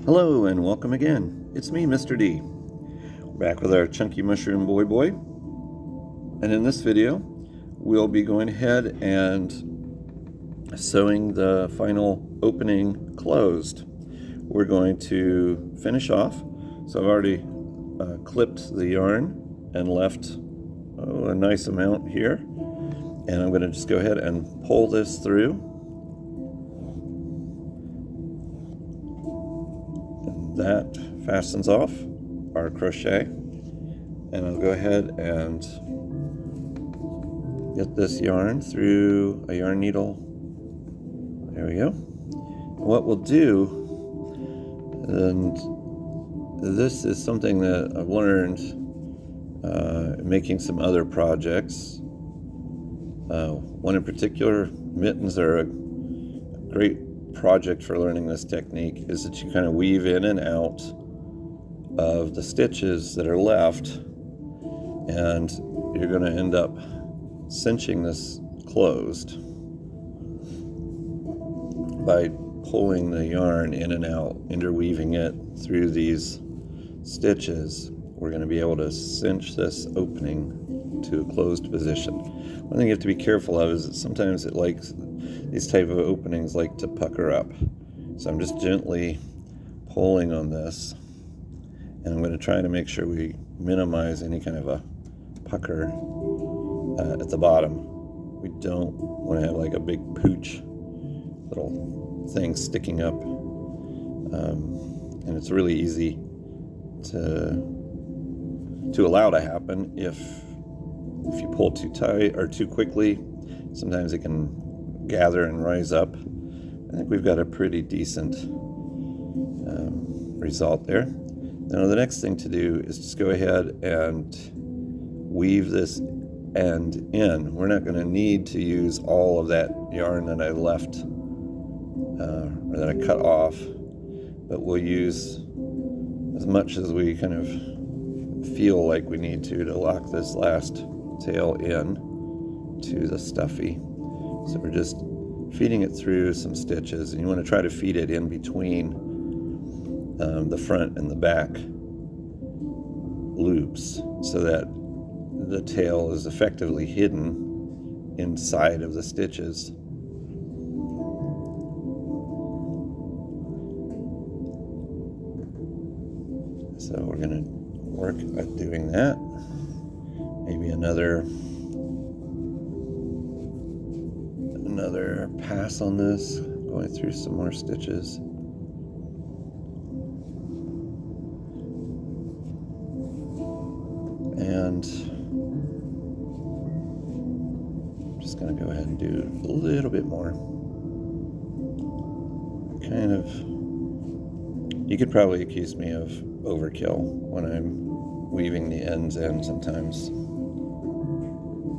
Hello and welcome again. It's me, Mr. D. We're back with our Chunky Mushroom Boy. And in this video, we'll be going ahead and sewing the final opening closed. We're going to finish off. So I've already clipped the yarn and left a nice amount here. And I'm going to just go ahead and pull this through. That fastens off our crochet, and I'll go ahead and get this yarn through a yarn needle. There we go. What we'll do, and this is something that I've learned making some other projects. One in particular, mittens are a great project for learning this technique, is that you kind of weave in and out of the stitches that are left, and you're going to end up cinching this closed by pulling the yarn in and out, interweaving it through these stitches. We're going to be able to cinch this opening to a closed position. One thing you have to be careful of is that sometimes these type of openings like to pucker up. So I'm just gently pulling on this, and I'm going to try to make sure we minimize any kind of a pucker at the bottom. We don't want to have like a big pooch little thing sticking up, and it's really easy to allow to happen if you pull too tight or too quickly. Sometimes it can gather and rise up. I think we've got a pretty decent result there. Now the next thing to do is just go ahead and weave this end in. We're not going to need to use all of that yarn that I left or that I cut off, but we'll use as much as we kind of feel like we need to lock this last tail in to the stuffy. So we're just feeding it through some stitches, and you want to try to feed it in between the front and the back loops so that the tail is effectively hidden inside of the stitches. So we're going to work at doing that. Maybe another pass on this, going through some more stitches. And I'm just going to go ahead and do a little bit more. You could probably accuse me of overkill when I'm weaving the ends in sometimes.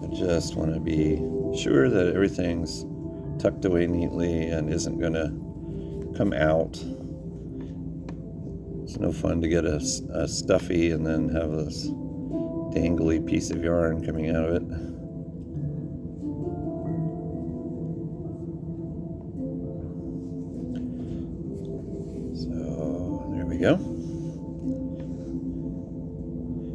I just want to be sure that everything's tucked away neatly and isn't going to come out. It's no fun to get a stuffy and then have this dangly piece of yarn coming out of it. So there we go.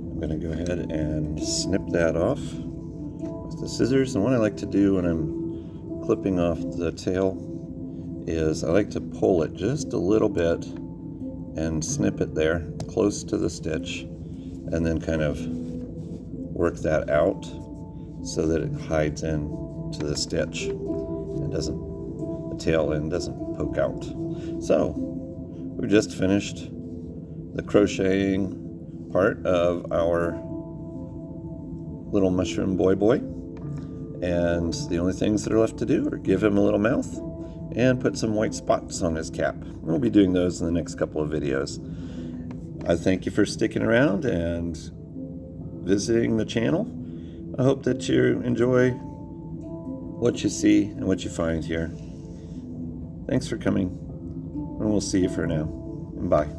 I'm going to go ahead and snip that off with the scissors. And what I like to do when I'm clipping off the tail is I like to pull it just a little bit and snip it there close to the stitch, and then kind of work that out so that it hides in to the stitch and the tail end doesn't poke out. So we've just finished the crocheting part of our little mushroom boy. And the only things that are left to do are give him a little mouth and put some white spots on his cap. We'll be doing those in the next couple of videos. I thank you for sticking around and visiting the channel. I hope that you enjoy what you see and what you find here. Thanks for coming, and we'll see you for now. And bye.